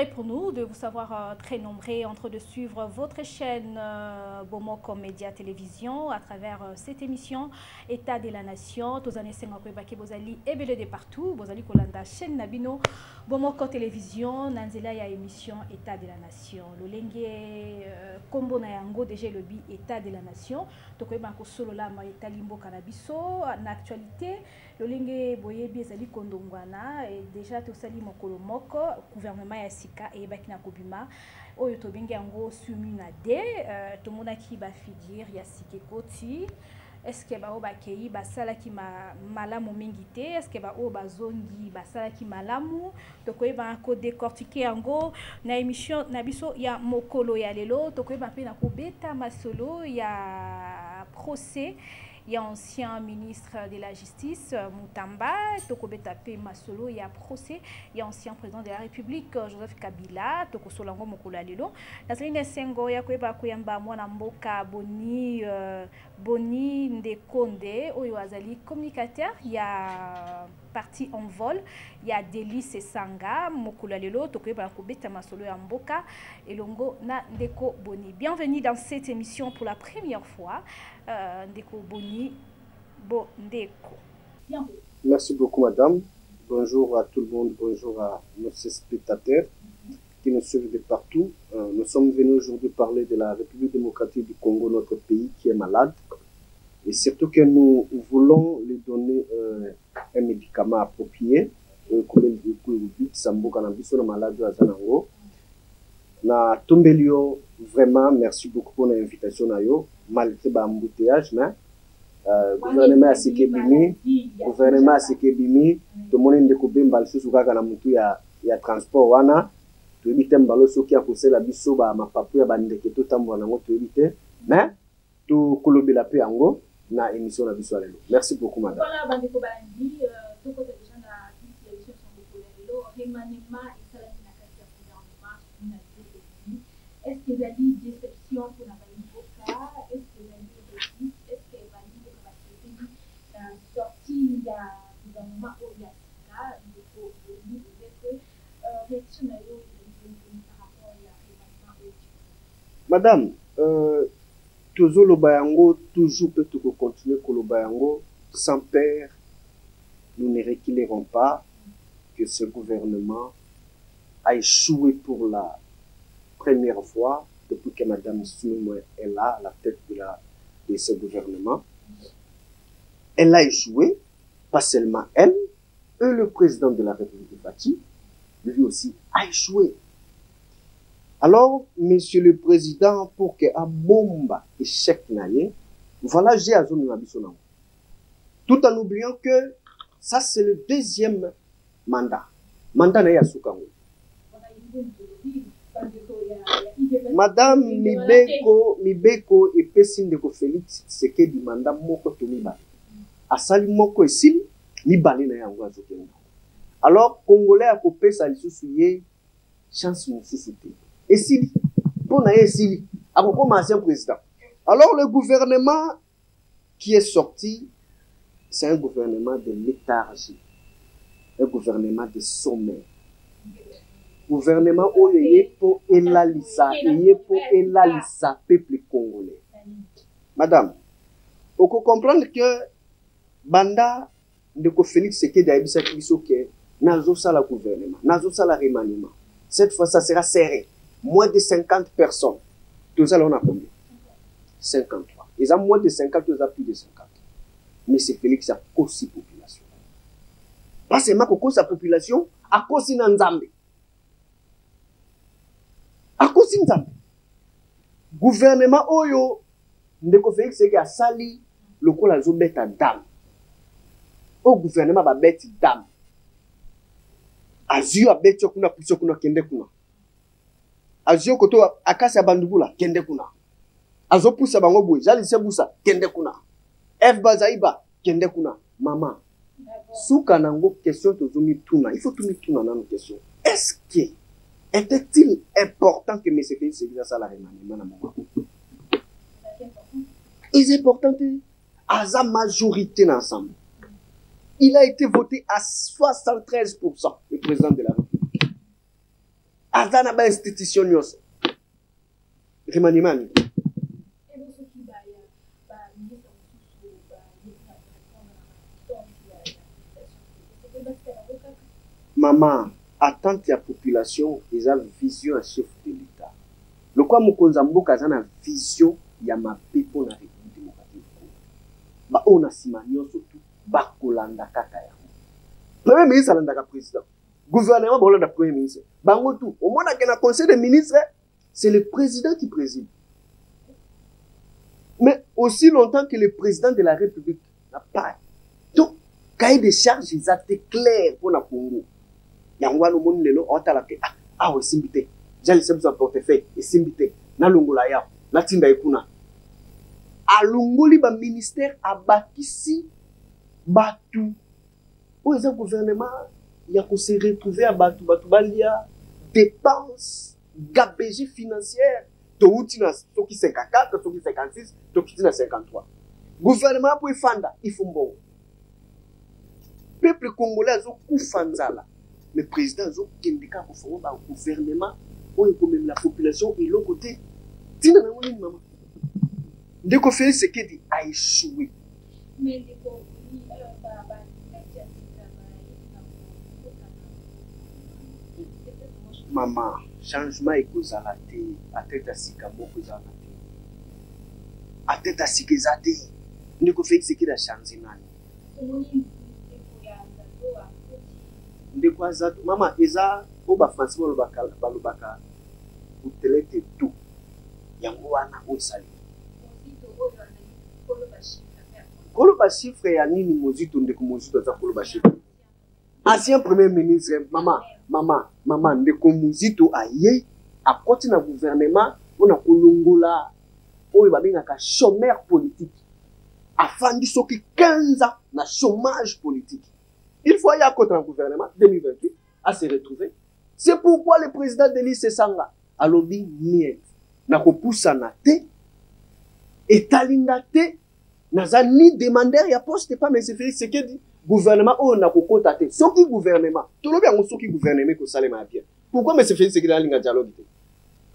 est pour nous de vous savoir très nombreux en train de suivre votre chaîne Bomoko Média Télévision à travers cette émission État de la Nation. Tous années 50 Bozali et de partout. Bozali Kolanda chaîne Nabino Bomoko Télévision. Nanzela ya émission État de la Nation. Le lengue combo na yango déjà le bi État de la Nation. Toko banko solo la ma État limbo canabiso en actualité. Le lengue boye biezali kondongwana et déjà tout sali mokolo moko gouvernement ya sika et bakina kobima oyo to bengi yango sumina de to mona ki ba fidir ya sike koti est-ce que ba o bakei basala ki malamu mingi te est-ce que ba o bazongi basala ki malamu to koyeba ko décortiquer yango na émission na biso ya mokolo ya lelo to koyeba pe na ko beta masolo ya procès. Il y a ancien ministre de la Justice, Moutamba, Tokobeta Pe Masolo, il y a procès, il y a ancien président de la République, Joseph Kabila, Toko Solango Mokola Lelo. Dans la ligne Sengo, il y a Kweba Kouyamba, Mwana Mboka, Boni Ndekonde, Oyo Azali, communicateur, il y a parti en vol, il y a Délice Sanga, Mokola Lelo, Tokoyeba Kobeta Masolo ya Mboka, et Longo na Ndeko Boni. Bienvenue dans cette émission pour la première fois. Ndeko Boni Bondeko. Merci beaucoup, madame. Bonjour à tout le monde, bonjour à nos spectateurs qui nous suivent de partout. Nous sommes venus aujourd'hui parler de la République démocratique du Congo, notre pays qui est malade. Et surtout que nous voulons lui donner un médicament approprié. Na Tombelio, vraiment, merci beaucoup pour l'invitation. Malgré l'embouteillage, mais gouvernement a séqué bimi, gouvernement a séqué bimi, tout le monde est coupé, balsou souka na mutu ya transport wana, tu évite mbalo soki a poussé la biso ba ma papu ya bande ke tout tambo na ngoto évite, mais tu kolobi la pe ango na émission na biso alelo. Merci beaucoup madame. Voilà bande ko bandi, tout côté déjà na télévision sont beaucoup lelo, remaniement et ça na kati ya gouvernement na est-ce qu'il y a des déceptions pour la Baliboka? Est-ce qu'il y a des réussites? Est-ce qu'il y a des sorties? Il y a des gouvernements où il y a ça, il faut dire que réaction par rapport à la madame, toujours le bayango, toujours peut-être continuer que le bayango, sans peur, nous ne reculerons pas que ce gouvernement a échoué pour la première fois depuis que Mme Soumoué est là, à la tête de ce gouvernement. Elle a échoué, pas seulement elle, et le président de la République de Bati, lui aussi, a échoué. Alors, monsieur le président, pour que un bomba échec naïe, voilà, j'ai à zone nabisonamo. Tout en oubliant que ça, c'est le deuxième mandat. Mandat naïe à Soukango. Madame Mibeko et Pessin de Félix, c'est que du mandat moko to mibale. Asali moko esili, mibale na yango azokenda. Alors, Congolais a coupé sa lisusuye, chance moussousouté. Esili, pour na esili, a comme ancien président. Alors, le gouvernement qui est sorti, c'est un gouvernement de léthargie, un gouvernement de sommeil. Gouvernement où il y a pour élalissa, peuple congolais. Madame, on peut comprendre que Banda de Félix Sekedi a dit que nazo sala gouvernement, nazo sala remaniement. Cette fois, ça sera serré. Moins de 50 personnes. Tout ça, on a combien? 53. Ils ont moins de 50, ils ont plus de 50. Mais c'est Félix a aussi population. Pas seulement que sa population, à cause de Nzambe. À cause de Nzambe. Gouvernement Oyo, Ndeko Félix c'est a sali le col à Zobet à dame. Au gouvernement va bête dame. Azio a bête kuna puso kuna kende kuna. Azio koto akasa bandubula kende kuna. Azo pusa bango boy, jali sebusa kende kuna. F bazaiba kende kuna. Maman. Souka nango question to zumi tuna. Il faut tout tuna dans nos questions. Est-ce que était-il important que M. Félix Sekedi ça la remaniement na moment? Il est important que à sa majorité ensemble. Il a été voté à 73%, le président de la République. Azana ba institution nyos. Remaniement. Maman, attente la population, ils ont vision à chef de l'État. Le quoi Mokonzambo Kazana vision, il y a ma pépo na République démocratique. Bah on a simanyo surtout ba kolanda kaka ya. Premier ministre alanda président. Gouvernement bolanda premier ministre. Bango tout. Au moins dans le conseil des ministres, c'est le président qui préside. Mais aussi longtemps que le président de la République n'a pas. Donc, cahier des charges, ils étaient clairs pour la Congo. Yangwa no mon lelo otala ke ah we simbite jali sebza portefeuille et simbite na longola ya na tinda ekuna alungoli ba ministère abakisi batu o eza gouvernement ya ko se retrouver à batu balia dépenses gabegie financière to utina toki 54 toki 56 toki 53 gouvernement pour fanda ifumbo peuple congolais zo kufanzala. Le président a dit qu'il y a un gouvernement où même la population et l'autre côté. Dès qu'on fait ce qu'il dit, a échoué. Maman, changement est causé à la tête, à tête à Sikamo, causé à la tête. À tête à Sikizade, dès qu'on fait ce qu'il a changé. De quoi ça maman eza o ba français balobaka utelete tout yango wana osali koloba chiffre ya nini mozito ndeko mozito za koloba chiffre ancien premier ministre maman ndeko mozito aye akoti na gouvernement ona kolongola oyo babengaka chômeur politique afandi soki 15 ans na chômage politique. Il faut y aller contre le gouvernement 2028 à se retrouver. C'est pourquoi le président Denis Sesanga a lobby niet. Na ko poussa na te et talinda te naza ni demander ya poste pas mais c'est fait ce que dit gouvernement on na ko kota te. Soki gouvernement, to lobi ngo soki gouvernement ko salema bien. Pourquoi mais c'est fait ce que dans linga dialogue te.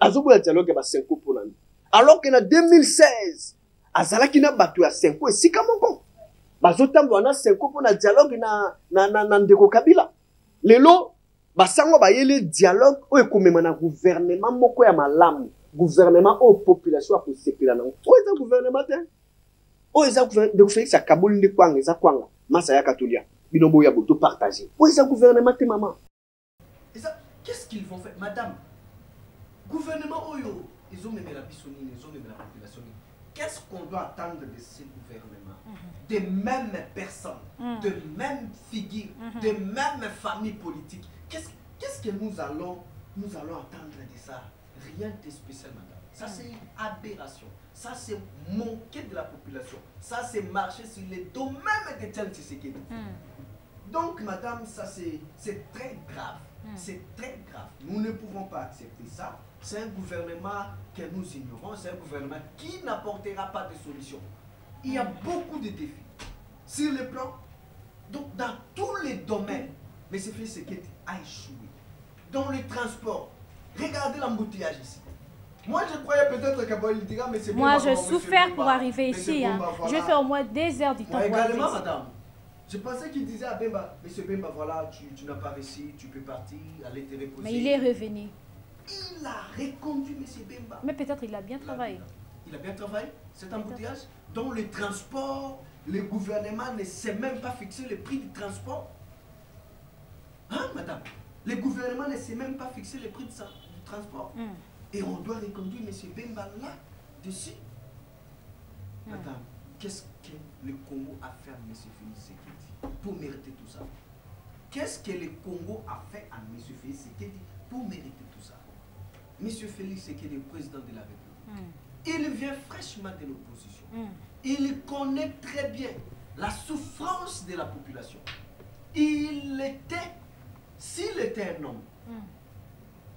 Azobo ya dialogue ba 5 pour l'année. Alors que en 2016 azala kina batu ya 5 et sika moko. Bazotambo wana 5 pour na dialogue na ndeko Kabila. Lelo basango bayele dialogue o ekomema na gouvernement moko ya malamu. Gouvernement o population a posepela na. O eza gouvernement te. O eza gouvernement de Félix Kabuli ndi kwanga eza kwanga. Masa ya Katolia. Binombo ya boto partager. O eza gouvernement te maman. Et ça qu'est-ce qu'ils vont faire madame? Gouvernement oyo ils ont même la bisonine, ils ont même la population. Qu'est-ce qu'on doit attendre de ces gouvernements? Des mêmes personnes, de mêmes figures, de mêmes familles politiques. Qu'est-ce que nous allons attendre de ça? Rien de spécial, madame. Ça, c'est une aberration. Ça, c'est manquer de la population. Ça, c'est marcher sur les domaines de Tian Tshisekedi. Donc, madame, ça, c'est très grave. C'est très grave. Nous ne pouvons pas accepter ça. C'est un gouvernement que nous ignorons. C'est un gouvernement qui n'apportera pas de solution. Il y a beaucoup de défis. Sur le plan, donc dans tous les domaines, mais c'est fait ce qui a échoué. Dans le transport, regardez l'embouteillage ici. Moi, je croyais peut-être qu'Aboy dira, mais c'est bon. Moi, je souffert pour arriver ici. Hein. Je fais au moins des heures du temps. Également, madame. Je pensais qu'il disait à Bemba, monsieur Bemba, voilà, tu n'as pas réussi, tu peux partir, aller te reposer. Mais il est revenu. Il a reconduit monsieur Bemba. Mais peut-être il a bien travaillé. Il a bien travaillé, cet embouteillage. Dans le transport, le gouvernement ne sait même pas fixer le prix du transport. Hein, madame? Le gouvernement ne sait même pas fixer le prix du transport. Et on doit reconduire monsieur Bemba là-dessus. Madame, qu'est-ce que le Congo a fait à M. Félix Tshisekedi pour mériter tout ça? Qu'est-ce que le Congo a fait à M. Félix Tshisekedi pour mériter tout ça? M. Félix Tshisekedi est président de la République. Il vient fraîchement de l'opposition. Il connaît très bien la souffrance de la population. Il était, s'il était un homme,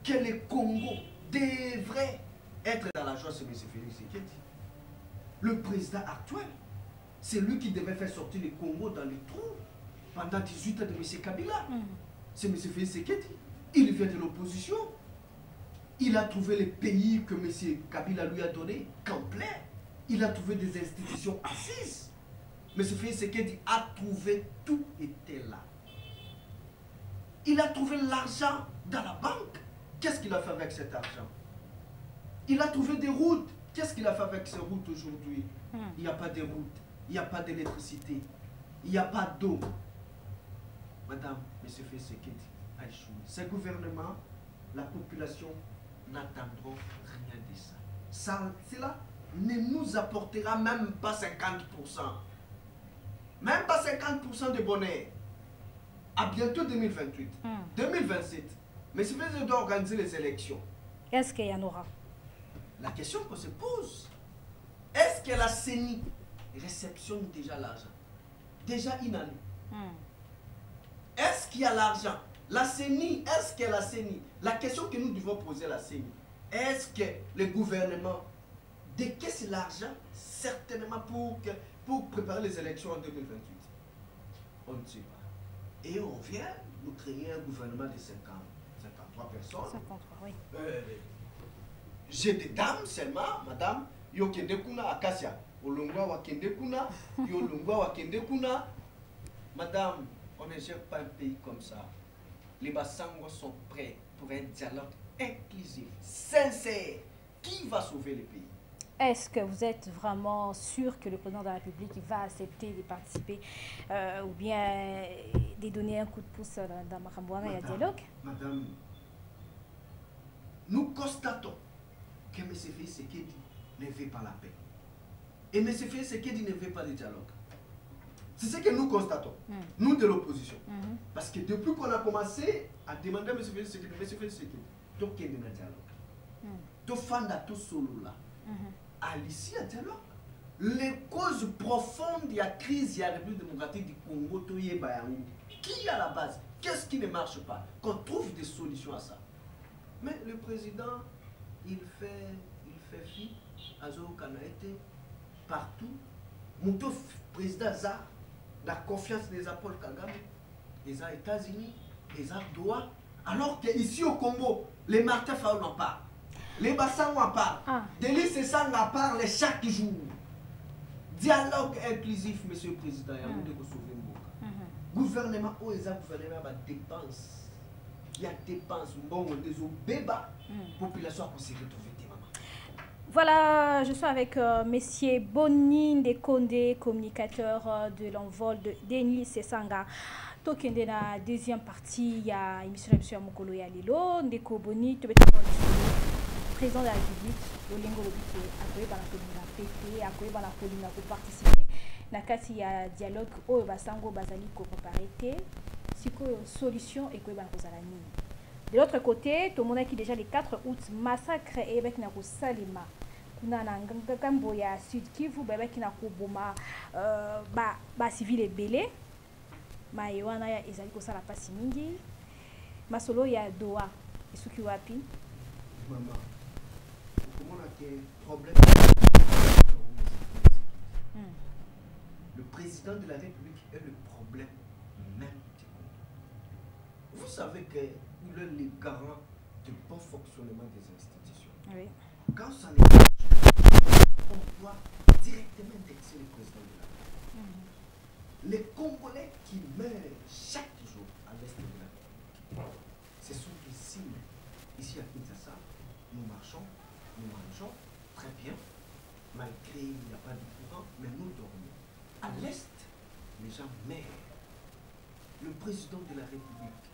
que le Congo devrait être dans la joie, c'est M. Félix Tshisekedi. Le président actuel, c'est lui qui devait faire sortir le Congo dans les trous pendant 18 ans de M. Kabila. C'est M. Félix Tshisekedi. Il vient de l'opposition. Il a trouvé les pays que M. Kabila lui a donné, complet. Il a trouvé des institutions assises. M. Félix Tshisekedi a trouvé, tout était là. Il a trouvé l'argent dans la banque. Qu'est-ce qu'il a fait avec cet argent? Il a trouvé des routes. Qu'est-ce qu'il a fait avec ces routes aujourd'hui? Il n'y a pas de routes, il n'y a pas d'électricité, il n'y a pas d'eau. Madame, M. Félix Tshisekedi a échoué. Ce gouvernement, la population n'attendront rien de ça. Cela ne nous apportera même pas 50%. Même pas 50% de bonheur. À bientôt 2028. 2027. Mais si vous doit organiser les élections. Est-ce qu'il y en aura? La question qu'on se pose, est-ce que la CENI réceptionne déjà l'argent? Déjà une année. Est-ce qu'il y a l'argent? La CENI, est-ce que la CENI? La question que nous devons poser à la CENI, est-ce que le gouvernement décaisse l'argent certainement pour préparer les élections en 2028? On ne sait pas. Et on vient nous créer un gouvernement de 53 personnes. 53, oui. J'ai des dames seulement, madame. Yo kende kuna Akasia. Olongwa wa kende kuna. Yo olongwa wa kende kuna. Madame, on ne gère pas un pays comme ça. Les Bassangos sont prêts pour un dialogue inclusif, sincère. Qui va sauver le pays? Est-ce que vous êtes vraiment sûr que le président de la République va accepter de participer ou bien de donner un coup de pouce dans Makambouara et à dialogue? Madame, nous constatons que M. Félix Tshisekedi ne veut pas la paix. Et M. Félix Tshisekedi ne veut pas de dialogue. C'est ce que nous constatons, nous de l'opposition. Parce que depuis qu'on a commencé à demander à M. Félix Tshisekedi, donc il y a un dialogue. Tout fanda tout solo là. À l'issue du dialogue, les causes profondes de la crise de la République démocratique du Congo, qui est à la base? Qu'est-ce qui ne marche pas? Qu'on trouve des solutions à ça. Mais le président, il fait fi, Azo Kanaete, partout. Mon président Zah, la confiance des Paul Kagame, des États-Unis, des Doha, alors qu'ici au Congo, les Martin Faoul n'en parlent. Les Bassans en parlent. Delis Sessang en parle chaque jour. Dialogue inclusif, monsieur le président, il y a de sauver le gouvernement, où est-ce que le gouvernement va dépense? Il y a dépenses, bon, des bébés, population pour se retrouver des mamans. Voilà, je suis avec Monsieur Bonin Ndekonde, communicateur de l'envol de Denis Sessanga. Tokende na deuxième partie, il y a émission de M. Mokolo Yalilo, Ndeko Boni, président de la République, Olingo Lobike, Akoye Banakolina PT, Akoye Banakolina pour participer. Nakati ya dialogue, Oyo Basango Bazali ko préparé, Siko solution et Koye Banakozalani. De l'autre côté, tout le monde qui déjà le 4 août, massacre et avec Nako Salima. Kuna na ngambo ya Sud Kivu, avec Nako Boma, civil et belé. Maïwana ya ezali kosala pasi mingi masolo ya Doha isuki wapi maman comment on a que problème le président de la République est le problème même du Congo. Vous savez que il est le garant du bon fonctionnement des institutions. Oui. Quand ça n'est pas, on doit directement indexer le président de la République. Les Congolais qui meurent chaque jour à l'est de la République, ce sont des signes. Ici à Kinshasa, nous marchons, nous mangeons très bien, malgré il n'y a pas de courant, mais nous dormons. À l'est, les gens meurent. Le président de la République,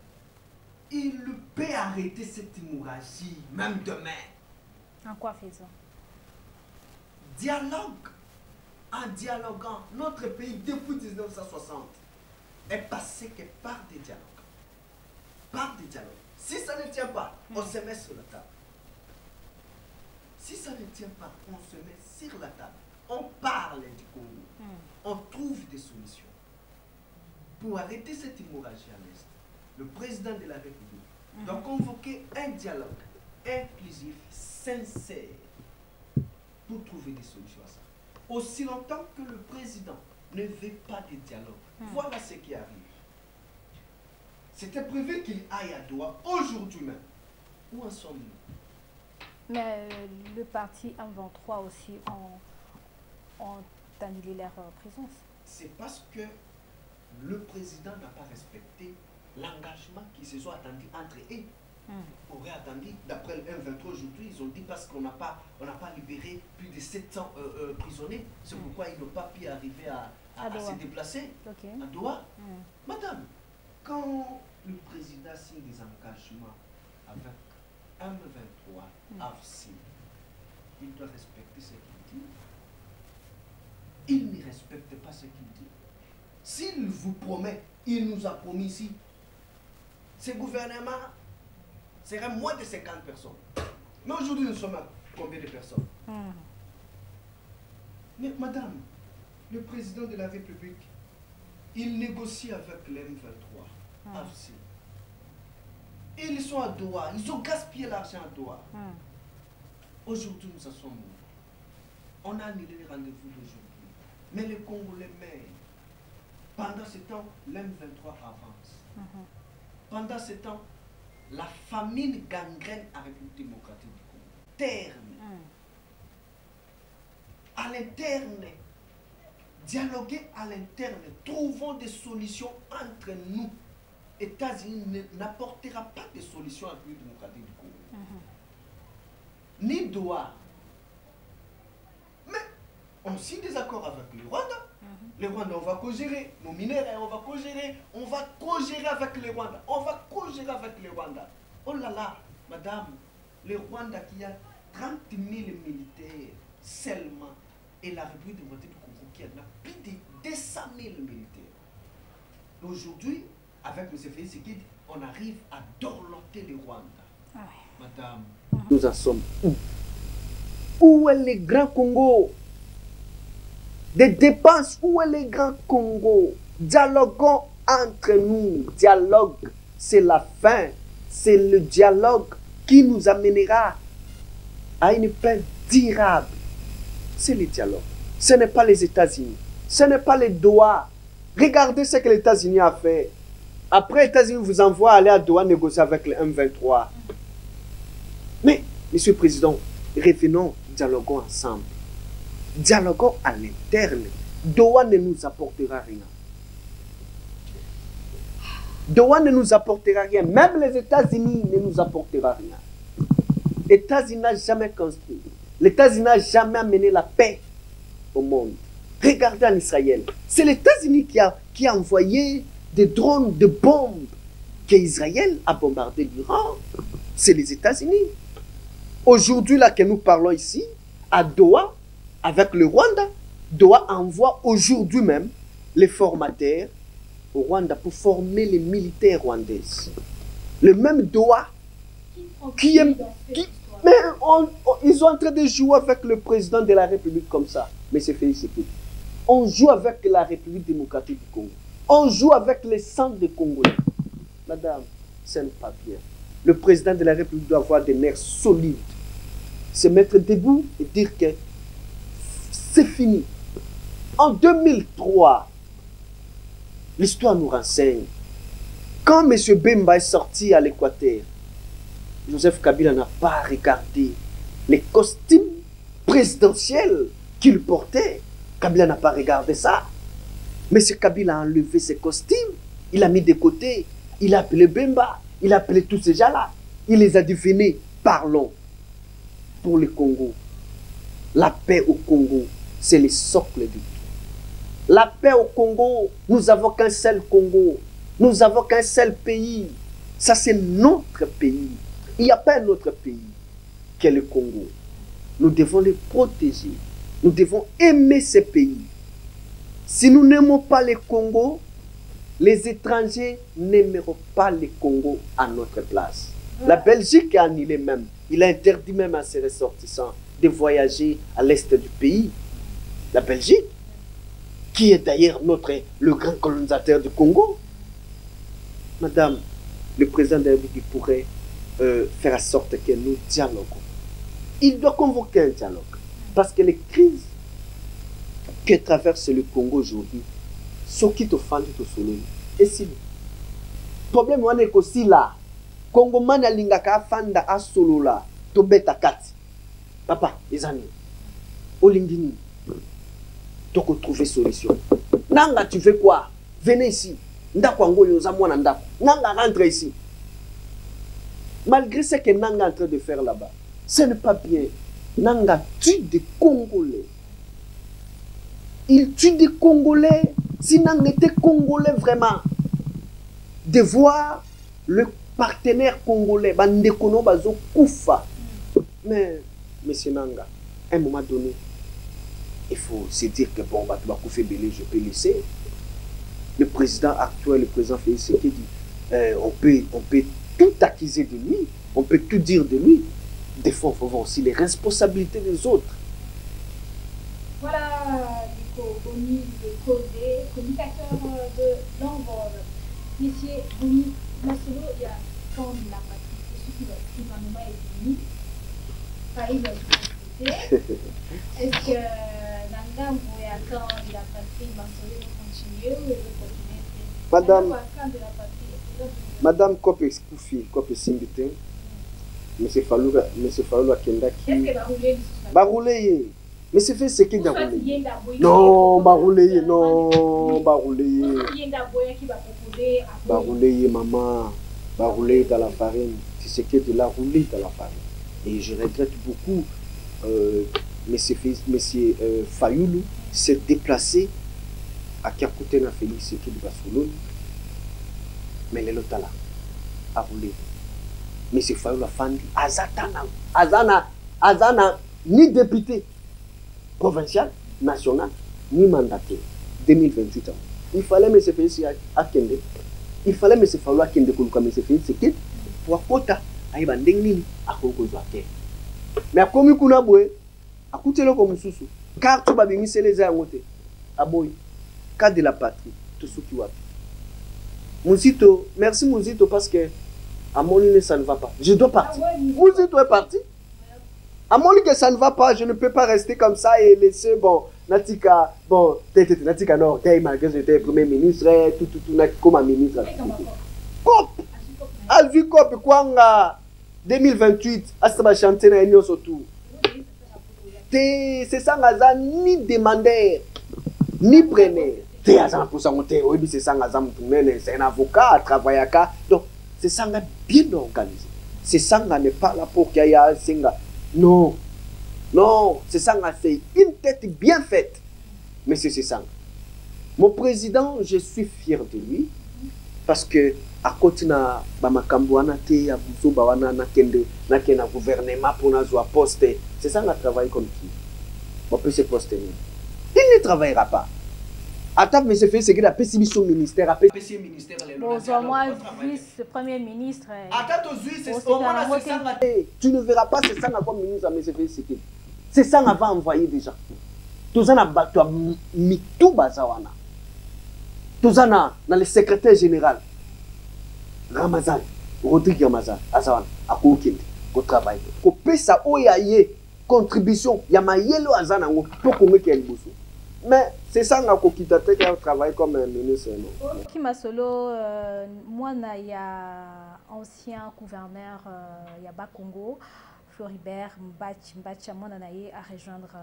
il peut arrêter cette hémorragie, même demain. En quoi faisons? Dialogue. En dialoguant, notre pays depuis 1960 est passé que par des dialogues. Par des dialogues. Si ça ne tient pas, on se met sur la table. Si ça ne tient pas, on se met sur la table. On parle du Congo. On trouve des solutions. Pour arrêter cette hémorragie à l'Est, le président de la République doit convoquer un dialogue inclusif, sincère, pour trouver des solutions à ça. Aussi longtemps que le président ne veut pas de dialogue, voilà ce qui arrive. – C'était prévu qu'il aille à Doha aujourd'hui même. Où en sommes-nous? Mais le parti M23 aussi ont annulé leur présence. C'est parce que le président n'a pas respecté l'engagement qui se soit attendu entre eux. Aurait attendu, d'après le M23 aujourd'hui, ils ont dit parce qu'on n'a pas libéré plus de 700 prisonniers. C'est pourquoi ils n'ont pas pu arriver à se déplacer à Doha. Madame, quand le président signe des engagements avec M23, AFC, il doit respecter ce qu'il dit. Il ne respecte pas ce qu'il dit. S'il vous promet, il nous a promis ici, ce gouvernement serait moins de 50 personnes. Mais aujourd'hui, nous sommes à combien de personnes? Mais madame, le président de la République, il négocie avec l'M23, AFC. Ils sont à Doha, ils ont gaspillé l'argent à Doha. Aujourd'hui, nous en sommes où? On a annulé les rendez-vous d'aujourd'hui. Mais les Congolais meurent. Pendant ce temps, l'M23 avance. Pendant ce temps, la famine gangrène à la République démocratique du Congo. Terme. À l'interne, dialoguer à l'interne, trouvons des solutions entre nous. États-Unis n'apportera pas de solution à la République démocratique du Congo. Ni Doha. Mais on signe des accords avec le Rwanda. Le Rwanda, on va co-gérer. Nos mineurs, on va co-gérer. On va co-gérer avec le Rwanda. On va co-gérer avec le Rwanda. Oh là là, madame, le Rwanda qui a 30 000 militaires seulement. Et la République démocratique du Congo qui a plus de 200 000 militaires. Aujourd'hui, avec M. Félix Tshisekedi, on arrive à dorloter le Rwanda. Madame. Nous en sommes où? Où est le Grand Congo? Des dépenses, où est le Grand Congo? Dialoguons entre nous. Dialogue, c'est la fin. C'est le dialogue qui nous amènera à une paix durable. C'est le dialogue. Ce n'est pas les États-Unis. Ce n'est pas les Doha. Regardez ce que les États-Unis a fait. Après, les États-Unis vous envoient aller à Doha négocier avec le M23. Mais, Monsieur le Président, revenons, dialoguons ensemble. Dialoguons à l'interne. Doha ne nous apportera rien. Doha ne nous apportera rien. Même les États-Unis ne nous apportera rien. Les États-Unis n'ont jamais construit. Les États-Unis n'ont jamais amené la paix au monde. Regardez en Israël. C'est les États-Unis qui a envoyé des drones, des bombes qu'Israël a bombardé l'Iran. C'est les États-Unis. Aujourd'hui, là que nous parlons ici, à Doha, avec le Rwanda, Doha envoie aujourd'hui même les formateurs au Rwanda pour former les militaires rwandais. Le même Doha qui est... Mais ils sont en train de jouer avec le président de la République comme ça. Mais c'est Félix Tshisekedi. On joue avec la République démocratique du Congo. On joue avec les sangs des Congolais. Madame, ce n'est pas bien. Le président de la République doit avoir des nerfs solides. Se mettre debout et dire que c'est fini. En 2003, l'histoire nous renseigne. Quand M. Bemba est sorti à l'Équateur, Joseph Kabila n'a pas regardé les costumes présidentiels qu'il portait. Kabila n'a pas regardé ça. M. Kabila a enlevé ses costumes, il a mis de côté, il a appelé Bemba, il a appelé tous ces gens-là. Il les a dit, venez, parlons pour le Congo. La paix au Congo, c'est le socle du tout. La paix au Congo, nous n'avons qu'un seul Congo. Nous n'avons qu'un seul pays. Ça, c'est notre pays. Il n'y a pas un autre pays que le Congo. Nous devons le protéger. Nous devons aimer ce pays. Si nous n'aimons pas le Congo, les étrangers n'aimeront pas le Congo à notre place. La Belgique a annulé même. Il a interdit même à ses ressortissants de voyager à l'est du pays. La Belgique, qui est d'ailleurs le grand colonisateur du Congo. Madame, le président de la République pourrait faire en sorte que nous dialoguons. Il doit convoquer un dialogue. Parce que les crises que traverse le Congo aujourd'hui, ce qui te fait au soleil, et si le problème est aussi là, Congo man alingaka fanda a solo là, to beta kati. Papa, les amis, Olingini, tu peux trouver solution. Nanga, tu fais quoi? Venez ici. Ndakwango yozamwa nandako. Nanga rentre ici. Malgré ce que Nanga est en train de faire là-bas, ce n'est pas bien. Nanga tue des Congolais. Il tue des Congolais. Si Nanga était Congolais vraiment, de voir le partenaire congolais, Bandekono Bazo Koufa. Mais, monsieur Nanga, à un moment donné, il faut se dire que bon, tu vas Koufé Belé, je peux laisser. Le président actuel, le président Félix Tshisekedi, on peut tout accuser de lui, on peut tout dire de lui. Des fois, il faut voir aussi les responsabilités des autres. Voilà, Nico Boni de Codé, communicateur de l'envol. Monsieur Boni Masolo, il y a quand la patrie, ce qui va nous est fini, pas il va est-ce que Nanga vous attend la patrie, Masolo va continuer ou il va continuer? Madame, Madame Kope Koufi, Kope Simbite, Monsieur Fallou Akenda qui. Est-ce que va rouler? Mais c'est fait ce qu'il a roulé. Non, va rouler, non, va rouler. Va rouler, maman, va rouler dans la farine. C'est ce qu'il a roulé dans la farine. Et je regrette beaucoup, Monsieur Fayoulou s'est déplacé à Kiakutena Félix qui va Solon. Mais les lotas là, a roulé. Monsieur Fayoulou a fandi. Azana, ni député provincial, national, ni mandaté. 2028 ans. Il fallait M. Félix Akende. Il fallait M. Fayoulou Akende comme M. Félix Akende pour apporter à Ibandengni à Kongozoake. Mais à Komikuna Boué, à Koutelo comme Soussou, car tu vas venir les amotés. À Boy, cas de la patrie, tout ce qui va. Mouzito, merci Mouzito parce que à mon ligne ça ne va pas. Je dois partir. Mouzito est parti. À mon ligne ça ne va pas, je ne peux pas rester comme ça et laisser bon Natika, bon Natika non, malgré que j'étais premier ministre, tout comme ministre. Cop, Azu Cop Kwanga 2028, Astaba chanter na Enyo Sotou. C'est ça ngaza ni demandeur ni preneur. C'est ça pour ça monter, oui c'est ça ngaza mtunene, c'est un avocat, travaillaka. Donc c'est ça nga bien organisé. C'est ça nga n'est pas là pour qu'il y a singa. Non. Non, c'est ça nga c'est une tête bien faite. Mais c'est ça. Mon président, je suis fier de lui parce que à côté na bamakambuana te abuzo bawana na kende na kena gouvernement pour na zo poste. C'est ça nga travaille comme qui. On peut se poster. Il ne travaillera pas. Attends, mais c'est fait ce qu'il a pessimisé au ministère. Apprécié ministère les bon, moi, vice-premier ministre. Attends, c'est au moins c'est ça. Tu ne verras pas c'est ça comme ministre, mais c'est fait ce qu'il. C'est ça qu'on va envoyer déjà. Tout ça n'a mis tout bazawana. Tout ça dans le secrétaire général. Ramazan, Rodrigue Ramazan, Azawan, à Koukinde, au travail. Ko pesa oyaye contribution, yamayelo Azana pour qu'on mette un bousou. Mais c'est ça qu'on quitte qui a travaillé comme un ministre. Qui m'a solo, moi, il y a ancien gouverneur, il y a Bakongo, Floribert Mbacha, moi, a rejoindre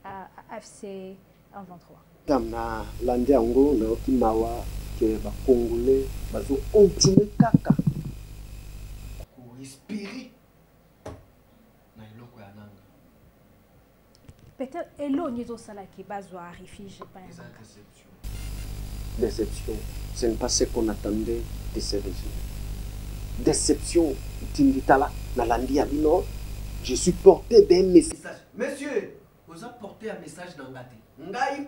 à FC 123. Dans l'année ango, na okimawa que les Congolais vont continuer kaka. Pour respirer. Na iloko ya nanga. Peut-être éloigné de ça qui base à réfugié pas. Déception. Ce n'est pas ce qu'on attendait de ces régimes. Déception. Tinditala na landi abino. Je suis porté d'un message. Monsieur, vous avez porté un message dans Ngate. Ngai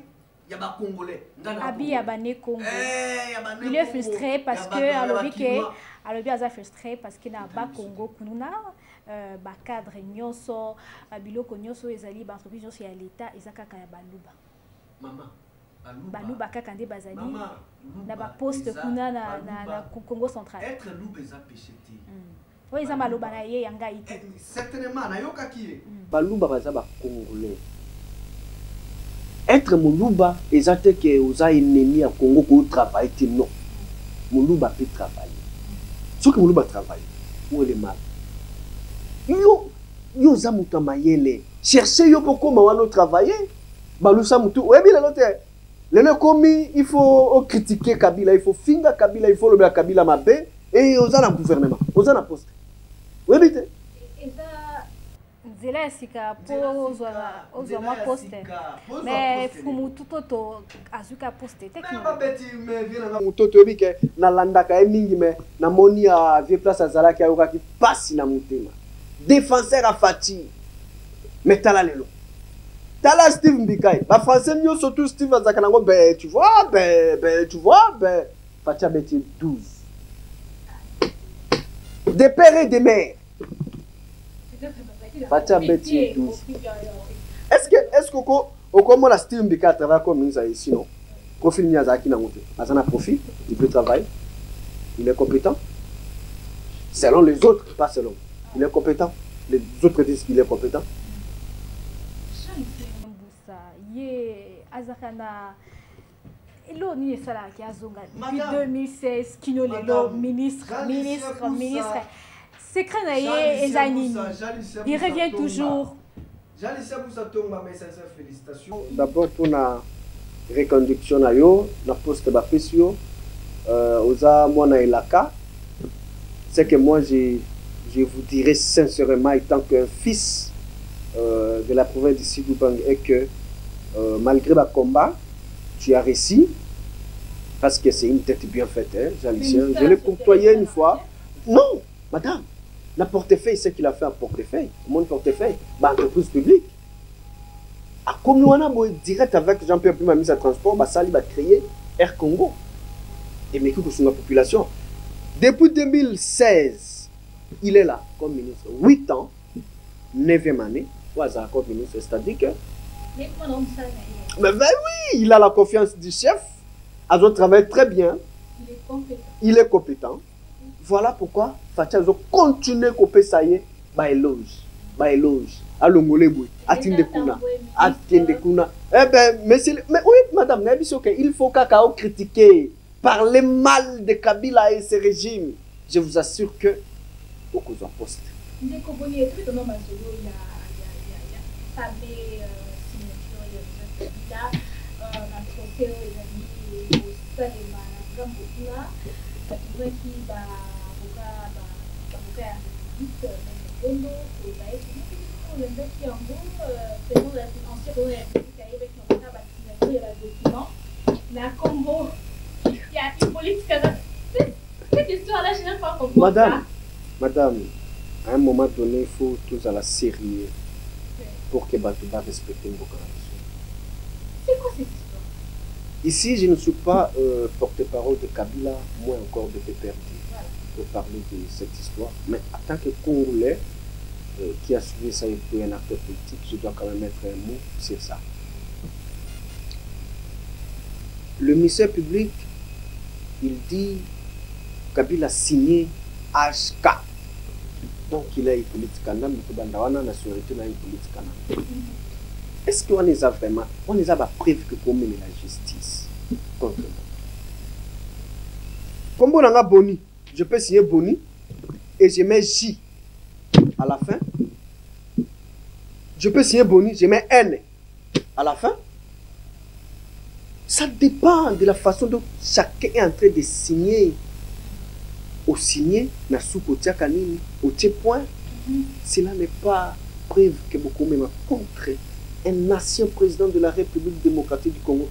y a pas Congolais. Abi y a bané Congo. Il est frustré parce que alors bien frustré parce qu'il n'a pas Congo kununa ba cadre nyonso biloko nyonso ezali ba entreprise nyonso ya l'état ezakaka ya baluba. Maman baluba kaka nde bazali na ba poste kuna na Congo central. Être loup eza péché té. Oui, ça maloba na ye yanga ite. Certainement na yoka ki. Baluba baza ba Congolais. Être Moulouba, exactement que vous avez ennemi à Congo pour travailler, non. Moulouba peut travailler. Ce que Moulouba travaille, où est le mal? Yo, yo za mutu mayele. Cherchez yo pourquoi mawano travailler. Balusa mutu. Ouais, bien le commis, il faut critiquer Kabila, il faut finga Kabila, il faut le mettre Kabila mabé et aux dans le gouvernement, aux dans la poste. Oui, bien. Zela sika pozo ma poste mais fumu tutoto azuka poste technique mutoto bike na landaka mingi me na moni a vie place azalaki ayoka ki passe na mutema défenseur a fati metala lelo tala Steve Mbikai ba français nyo surtout Steve azakanango tu vois fati beti 12 des pères et des mères. Fatia Betty 12. Est-ce que au comment la Steve Mbika travaille comme ministre ici non? Profil Miyazaki n'a monté. Azana profil, il peut travailler. Il est compétent. Selon les autres, pas selon. Il est compétent. Les autres disent qu'il est compétent. Depuis 2016, Kino Lelo, ministre. Secret il revient toujours. D'abord pour la reconduction na poste bapesio oza mwana elaka. C'est que moi je vous dirais sincèrement étant qu'un fils de la province de Sidou-Bang et que malgré le combat tu as réussi parce que c'est une tête bien faite hein, je l'ai côtoyé une fois. Non madame. Le portefeuille, c'est qu'il a fait un portefeuille. Mon portefeuille, entreprise publique. À comme nous avons direct avec Jean-Pierre Pima, ministre de transport, ça va créer Air Congo. Et mais que sur la population. Depuis 2016, il est là comme ministre. 8 ans, 9e année, comme ministre. C'est-à-dire que. Mais ben oui, il a la confiance du chef. Il travaille très bien. Il est compétent. Voilà pourquoi Fatia continue à couper ça y est, éloge. Alongolebou, atinde kuna. Eh ben, mais oui, madame, il faut qu'à critiquer, parler mal de Kabila et ses régimes. Je vous assure que beaucoup en poste. Madame, à un moment donné, il faut tous à la sérieux pour que Batouba respecte vos conditions. C'est quoi cette histoire? Ici, je ne suis pas porte-parole de Kabila, moins encore de PPRD, pour parler de cette histoire. Mais en tant que Congolais qui a suivi ça et puis un acteur politique, je dois quand même mettre un mot sur ça. Le ministère public, il dit Kabila a signé HK. Donc il a une politique canam, il faut la nationalité dans une politique canam. Est-ce qu'on les a vraiment, on les a preuve que pour mener la justice contre nous? Comme on a Boni, je peux signer Boni et je mets J à la fin. Je peux signer Boni, je mets N à la fin. Ça dépend de la façon dont chacun est en train de signer. Au signer, na soukotia kanini, au point, cela n'est pas preuve que beaucoup même contre un ancien président de la République démocratique du Congo.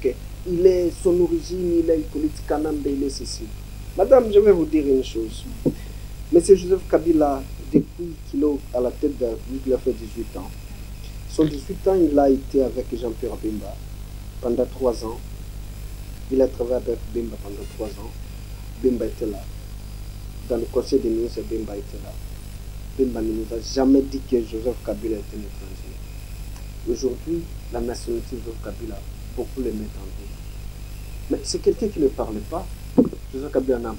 Il est son origine, il a une politique canambe, il est ceci. Madame, je vais vous dire une chose. Monsieur Joseph Kabila, depuis qu'il est à la tête de la République, il a fait 18 ans. Son 18 ans, il a été avec Jean-Pierre Bemba pendant 3 ans. Il a travaillé avec Bemba pendant 3 ans. Bemba était là. Dans le conseil des ministres, Bemba était là. Bemba ne nous a jamais dit que Joseph Kabila était un étranger. Aujourd'hui, la nationalité de Joseph Kabila, beaucoup le mettent en doute. Mais c'est quelqu'un qui ne parle pas. Joseph Kabila n'a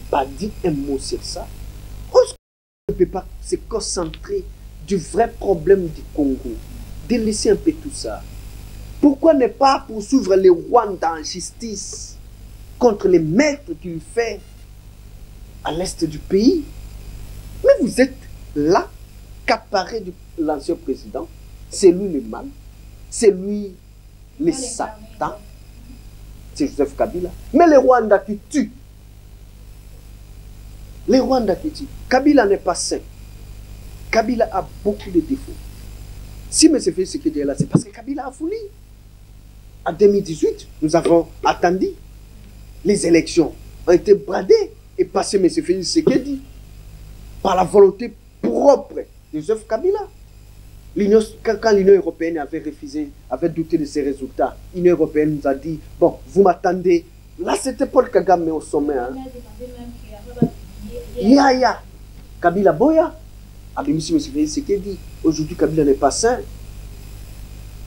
pas dit un mot sur ça. On ne peut pas se concentrer du vrai problème du Congo, de laisser un peu tout ça. Pourquoi ne pas poursuivre les Rwandais en justice contre les maîtres qu'il fait à l'est du pays? Mais vous êtes là accaparé de l'ancien président. C'est lui le mal. C'est lui le Satan. C'est Joseph Kabila. Mais les Rwandais qui tuent. Les Rwandais qui tuent. Kabila n'est pas saint. Kabila a beaucoup de défauts. Si M. Félix Tshisekedi est là, c'est parce que Kabila a fourni. En 2018, nous avons attendu. Les élections ont été bradées et passées M. Félix Tshisekedi par la volonté propre de Joseph Kabila. Quand l'Union européenne avait refusé, avait douté de ses résultats, l'Union européenne nous a dit, bon, vous m'attendez. Là, c'était Paul Kagame au sommet. Hein. Ya, Kabila Boya. Avec M. Félix Tshisekedi. Aujourd'hui, Kabila n'est pas sain.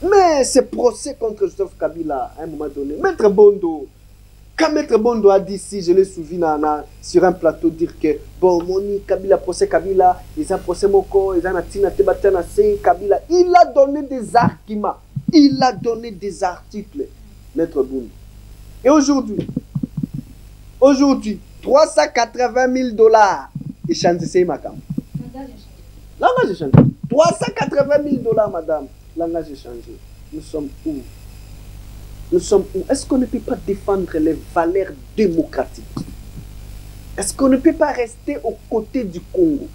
Mais ce procès contre Joseph Kabila, à un moment donné, Maître Bondo, quand Maître Bondo a dit, si je l'ai souviens sur un plateau, dire que, bon, Moni, Kabila, procès Kabila, ils ont procès Moko, ils ont Natina Tebatana, Kabila, il a donné des arguments, il a donné des articles, Maître Bondo. Et aujourd'hui, 380 000 $, il change c'est ma cam. Langage est changé. 380 000 $, madame. Langage est changé. Nous sommes où? Nous sommes où? Est-ce qu'on ne peut pas défendre les valeurs démocratiques? Est-ce qu'on ne peut pas rester aux côtés du Congo?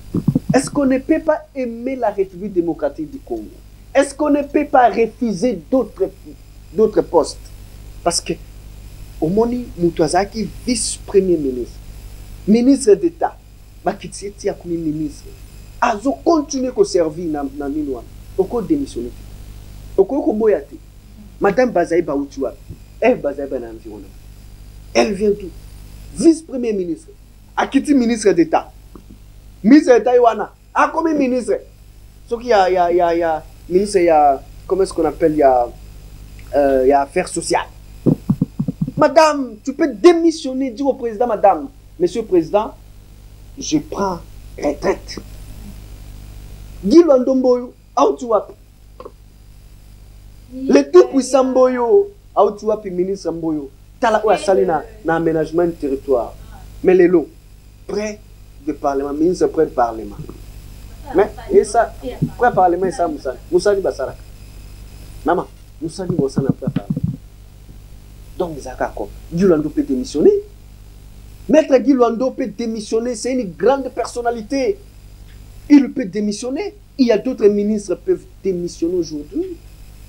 Est-ce qu'on ne peut pas aimer la République démocratique du Congo? Est-ce qu'on ne peut pas refuser d'autres postes? Parce que Omoni Moutouazaki, vice-premier ministre, ministre d'État, Makitseti a comme ministre, a continué à servir dans Ninoa. Oko démissionné. Oko boyate. Madame Bazaïba Outua, elle Bazaïba dans l'environnement. Elle vient d'où? Vice-premier ministre. A quitté ministre d'État. Ministre d'État Iwana. A comme ministre. Ce qui y a ministre, il y a, comment est-ce qu'on appelle, il y a affaires sociales. Madame, tu peux démissionner, dire au président, madame, monsieur le président, je prends retraite. Guy Lwandomboyo, Aoutuap. Le tout puissant Mboyo, Aoutuap, ministre Mboyo, Tala ou Asali na aménagement du territoire. Mais les lots, près du Parlement, ministre près du Parlement. Mais, et ça, près du Parlement, ça, Moussali Bassarak. Maman, Moussali Bossana près du Parlement. Donc, Zakako, Guy Lwando peut démissionner. Maître Guy Lwando peut démissionner, c'est une grande personnalité. Il peut démissionner. Il y a d'autres ministres qui peuvent démissionner aujourd'hui.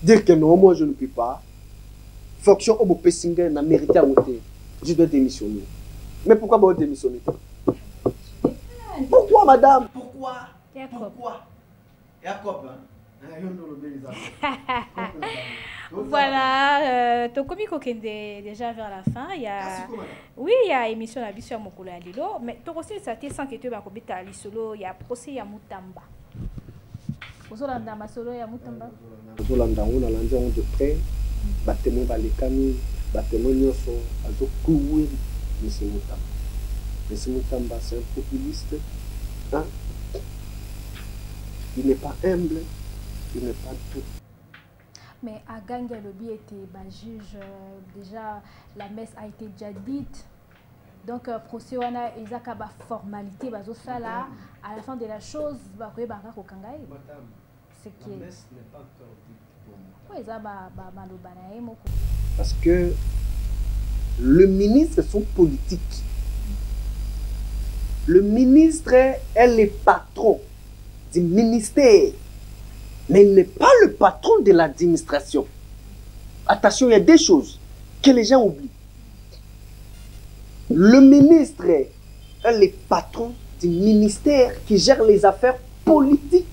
Dire que non, moi je ne peux pas. Fonction au Pessinger n'a mérité à voter. Je dois démissionner. Mais pourquoi vous démissionner? Pourquoi, madame? Pourquoi? Jacob, Voilà, Tokomi Kokende déjà vers la fin. Il y a, oui, il y a émission la vie sur Mokolo à Lilo, mais Torosi ça t'est sans que tu vas à l'isolo, il y a procès ya Mutamba. Ozolanda masolo ya Mutamba. Ozolanda on a lancé de près, bâtiment balikami, bâtiment nyoso, azo koué, monsieur Mutamba. Monsieur Mutamba c'est un populiste, hein? Il n'est pas humble, il n'est pas tout. Mais à Ganga Lobby était juge, déjà la messe a été déjà dite. Donc, procès wana ezakaba formalité bazosala à la fin de la chose bakoye banga ko kangai. C'est qui la messe n'est pas encore dite pour moi. Parce que le ministre sont politiques. Le ministre est le patron du ministère. Mais il n'est pas le patron de l'administration. Attention, il y a des choses que les gens oublient. Le ministre est le patron du ministère qui gère les affaires politiques.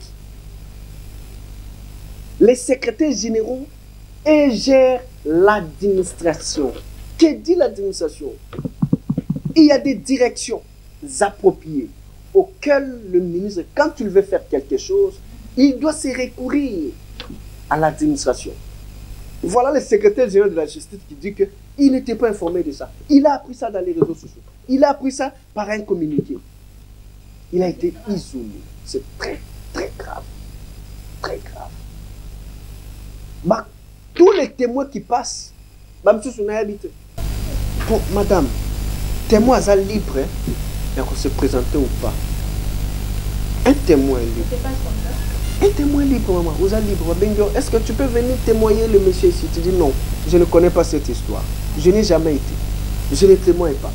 Les secrétaires généraux gèrent l'administration. Que dit l'administration? Il y a des directions appropriées auxquelles le ministre, quand il veut faire quelque chose, il doit se recourir à l'administration. Voilà le secrétaire général de la justice qui dit qu'il n'était pas informé de ça. Il a appris ça dans les réseaux sociaux. Il a appris ça par un communiqué. Il a été isolé. C'est très, très grave. Très grave. Bah, tous les témoins qui passent, pour madame, témoins à libre, il faut se présenter ou pas. Un témoin libre. C'est pas comme ça. Un témoin libre, maman. Vous êtes libre. Est-ce que tu peux venir témoigner le monsieur ici? Tu dis non, je ne connais pas cette histoire. Je n'ai jamais été. Je ne témoigne pas.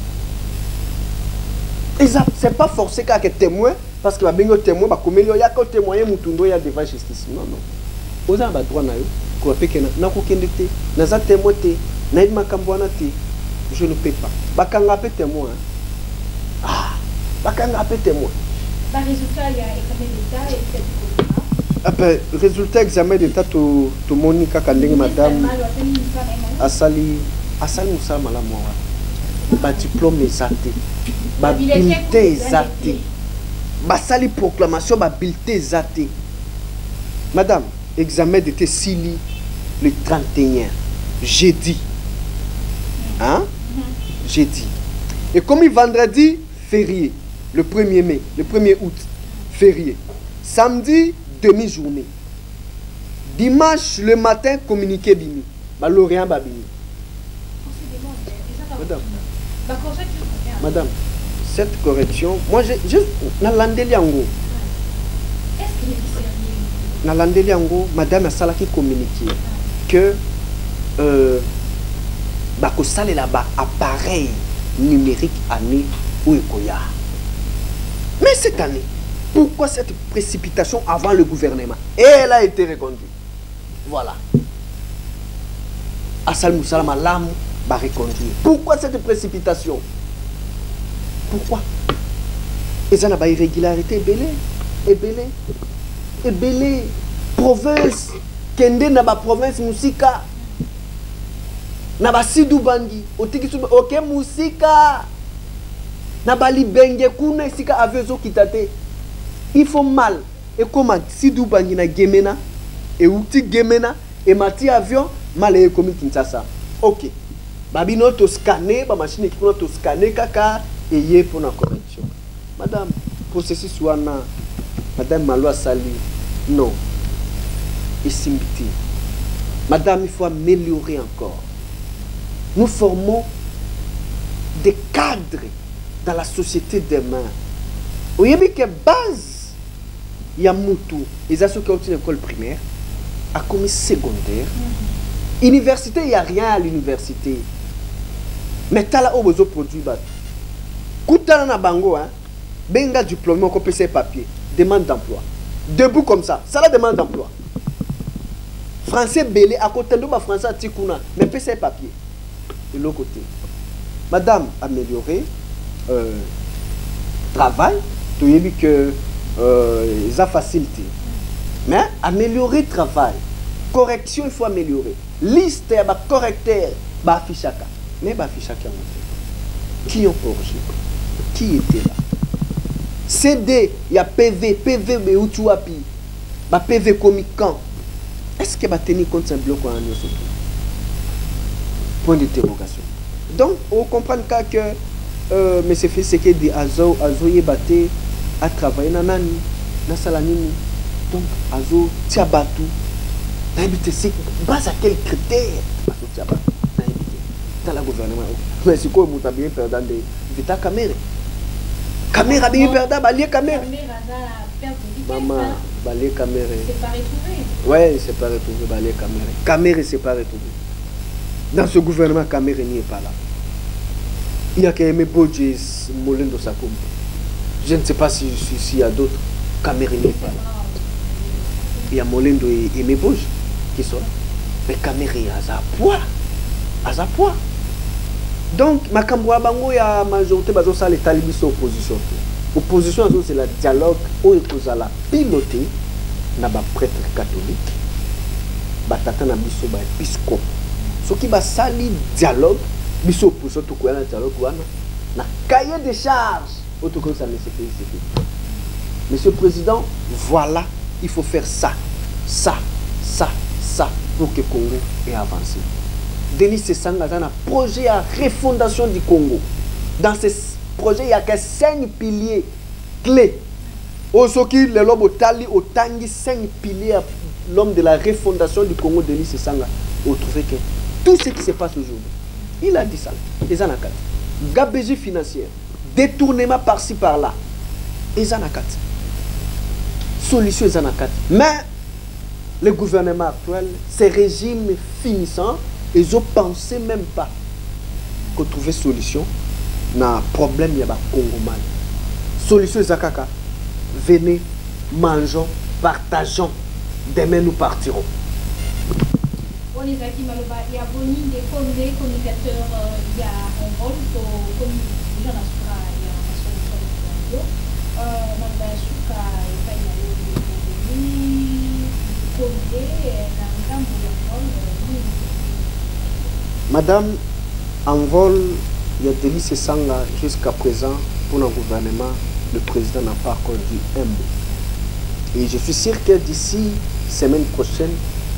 Et ça, c'est pas forcé qu'à que témoin, parce que va bien témoin, bah comme il y a qu'à témoigner, mutundo il y a devant justice. Non, non. Vous avez droit na yo. Quoi pe que na ko kende te, na za témoin te, na yima kambwana te. Je ne peux pas. Bakanga pe témoin. Ah, bakanga pe témoin. Par résultat, il y a examen d'état et fait du gouvernement. Après, résultat examen d'état to Monica Kandenge madame asali musala malamu wa. Ba diplôme ezate. Ba bulletin ezate. Ba sali proclamation ba bulletin ezate. Madame, examen d'état sili le 31 jeudi. Hein? Jeudi. Et comme il vendredi férié, le 1er mai, le 1er août, férié. Samedi, demi-journée. Dimanche, le matin, communiqué bimi. Bah, Lorient babini. Madame, cette correction, moi, je na landeliango. Est-ce qu'il est sérieux? Na landeliango, madame a salaki communiqué que bah, que ça là-bas, appareil numérique année où il y a. Mais cette année, pourquoi cette précipitation avant le gouvernement? Et elle a été reconduite. Voilà. Assal Moussala Malam va reconduire. Pourquoi cette précipitation? Pourquoi? Et ça n'a pas irrégularité. Ebélé. Province. Kende n'a pas province Moussika. N'a pas Sidou Bangi. Ok Moussika. Nabali benge kuna sika avezo kitate. Il faut mal. Et comment si du bangi na gemena et outi gemena et mati avion mal et comme Kinshasa. OK. Babi no to scanner ba machine qui to scanner kaka et yé pour la correction. Madame, processus wana madame Malwa Sali. Non. Isimbiti. Madame, il faut améliorer encore. Nous formons des cadres dans la société demain. Vous voyez que base, il y a Moutou, les ceux qui ont une école primaire, à commis secondaire. Université, il n'y a rien à l'université. Mais tu as là où vous produit. Koutala na bango, benga diplôme, on peut ses papiers, demande d'emploi. Debout comme ça la demande d'emploi. Français belé, à côté de français tikuna, mais peut ses papiers. De l'autre côté. Madame, améliorer. Travail, tu as vu que ça facilité. Mais améliorer travail. Correction, il faut améliorer. Liste, correcteur, affichaka. Mais affichaka. Qui ont corrigé? Qui était là? CD, il y a PV, mais où tu as pu? PV communicant. Est-ce qu'il va tenir compte d'un bloc en année? Point d'interrogation. Donc, on comprend que mais c'est fait ce que dit Azo Yebate a travaillé na nani na salanini. Donc Azo Tiabatu na habité c'est base à quel critère Azo Tiabatu na habité dans la gouvernement. Mais c'est quoi vous bien perdant de vita caméra bien perdant balier caméra maman balier caméra c'est pas retrouvé. Ouais, c'est pas retrouvé balier caméra c'est pas retrouvé. Dans ce gouvernement caméra n'y est pas là. Il y a qu'Aimé Bodjes, Molendo Sakoum. Je ne sais pas s'il y a d'autres. Cameroun n'est pas là. Il y a Molendo et Aimé Bodjes qui sont là. Mais Cameroun a sa poids. Donc, Makamboua Bango, il y a la majorité de les talibis sont opposition. Opposition, c'est le dialogue où il faut la piloter. Il y a des prêtres catholiques. Il y a des épiscopes. Ce qui va salir dialogue. Biso pour ça tout quoi na dialogue wana na cahier de charges autour ça ne se fait. Monsieur le Président, voilà, il faut faire ça pour que le Congo ait avancé. Denis Sesanga a un projet à refondation du Congo. Dans ce projet, il y a que 5 piliers clés. Osoki le lobo tali au tangi 5 piliers à l'homme de la refondation du Congo, Denis Sesanga. Vous trouvez que tout ce qui se passe aujourd'hui, il a dit ça. Les anakat. Gabegie financière. Détournement par-ci par-là. Les anakat. solution est en acte. Mais le gouvernement actuel, ces régimes finissants, ils ont pensé même pas qu'on trouver solution na problème il y a ba Congoman. Solution Zakaka. Venez, mangeons, partageons. Demain nous partirons. On est aquí Maloba, il y a Boni des communicateurs, il y a un rôle comme les gens d'Asura, il y a une solution de Maloba Asuka et pas Madame, en vol, il y a Délice Sanga jusqu'à présent pour le gouvernement, le président n'a pas encore dit un mot. Et je suis sûr que d'ici semaine prochaine,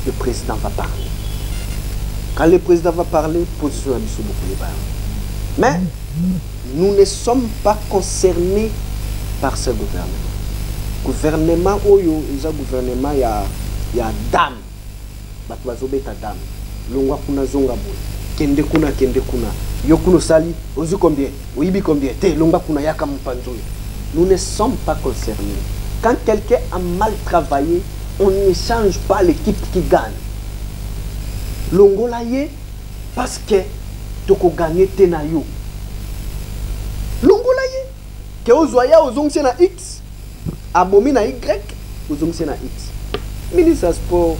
le président va parler. Quand le président va parler, position à Bissou beaucoup. Mais nous ne sommes pas concernés par ce gouvernement. Gouvernement oyo, il y a gouvernement, il y a dame. Batouazobeta dame. Longwa kuna zonga boy. Kende kuna. Yo kuno sali, ozu combien? Oyibi combien? Te longwa kuna yaka mpanzoui. Nous ne sommes pas concernés. Quand quelqu'un a mal travaillé, on ne change pas l'équipe qui gagne. Longola ye, parce que toko gagné tenayo. Longola ye, que ozoya ozongse na X, abomi na Y, ozongse na X. Ministre sport,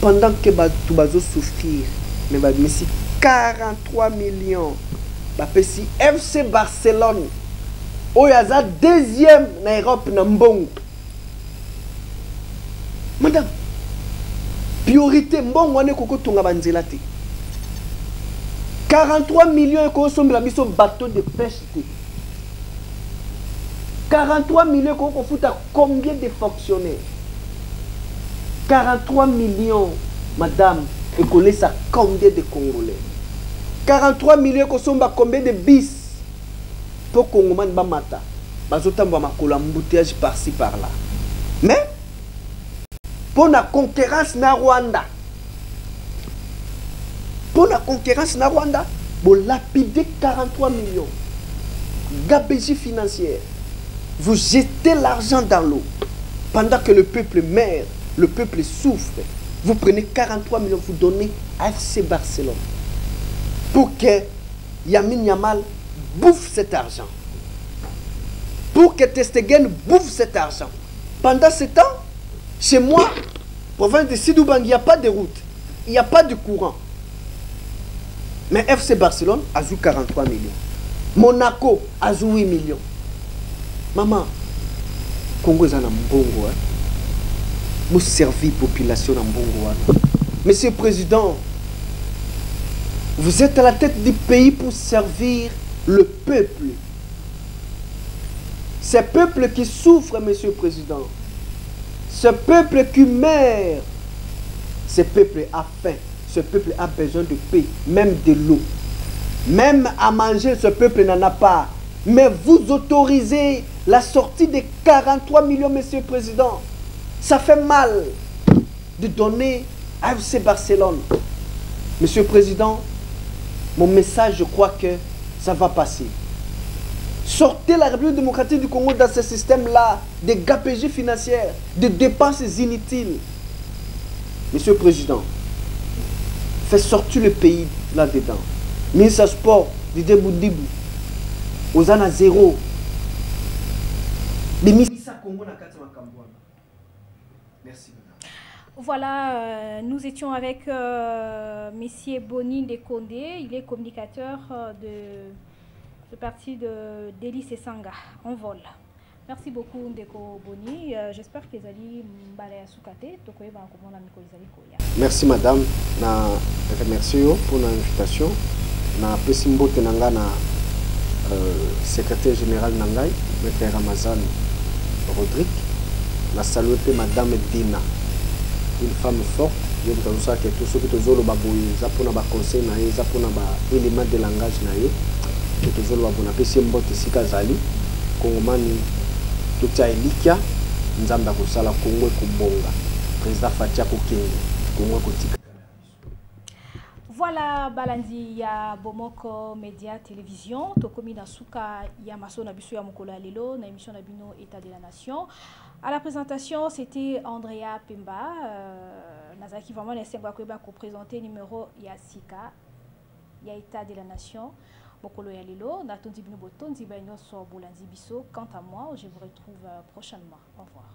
pendant que tu vas souffrir, mais si 43 millions, si FC Barcelone, oyaza deuxième en Europe na mbongo. Madame, priorité mbongo wane koko tunga banzela te. 43 millions et qu'on sombre la mission bateau de pêche. 43 millions qu'on fout à combien de fonctionnaires? 43 millions, madame, et qu'on laisse à combien de Congolais? 43 millions qu'on sombre à combien de bis? Pour qu'on man bamata. Bazotam bama kolambouteage par-ci par-là. Mais, pour la concurrence na Rwanda, pour la concurrence na Rwanda, vous lapidez 43 millions. Gabegie financière. Vous jetez l'argent dans l'eau. Pendant que le peuple meurt, le peuple souffre. Vous prenez 43 millions, vous donnez à FC Barcelone. Pour que Yamin Yamal bouffe cet argent. Pour que Testegen bouffe cet argent. Pendant ce temps, chez moi, province de Sidoubang, il n'y a pas de route. Il n'y a pas de courant. Mais FC Barcelone a joué 43 millions. Monaco a joué 8 millions. Maman, Congo est en Mbongo. Vous servez la population en Mbongo. Monsieur le Président, vous êtes à la tête du pays pour servir le peuple. Ce peuple qui souffre, Monsieur le Président. Ce peuple qui meurt. Ce peuple a faim. Ce peuple a besoin de paix, même de l'eau. Même à manger, ce peuple n'en a pas. Mais vous autorisez la sortie de 43 millions, Monsieur le Président. Ça fait mal de donner à FC Barcelone. Monsieur le Président, mon message, je crois que ça va passer. Sortez la République démocratique du Congo dans ce système-là de gabegie financière, de dépenses inutiles. Monsieur le Président, faites sortir le pays là-dedans. Ministre Sport, Didier Boudibou, aux ans à zéro. Merci. Voilà, nous étions avec Monsieur Boni Ndekonde, il est communicateur de parti de Délice Sanga, en vol. Merci beaucoup Ndeko Boni, j'espère que vous allez m'baler à Soukate, merci madame, je remercie pour l'invitation. Na pesimbo tenanga na secrétaire général Nangai, Maître Ramazan Rodrigue. Na salué madame Dina, une femme forte. Je vous annonce que tout ce que vous avez baboui, zapona ba conseil na ye, zapona ba élément de langage na ye, que vous avez babona pesimbo tisika zali, Kongomani tutia elikia, nzamba kusala Kongo kubonga, président Fatia Kokenge, Kongo kotika. Voilà, Balandi ya Bomoko Média Télévision, Tokomi Nasuka ya Maso na biso ya mokolo lelo na émission na bino État de la Nation. À la présentation, c'était Andrea Pemba. Nazaki vraiment les 5 ko présenter numéro Yasika, Yaïta de la Nation. Bokolo Yalilo, Natondi Bino Boton, Zibanyo Sorbolandi Biso. Quant à moi, je vous retrouve prochainement. Au revoir.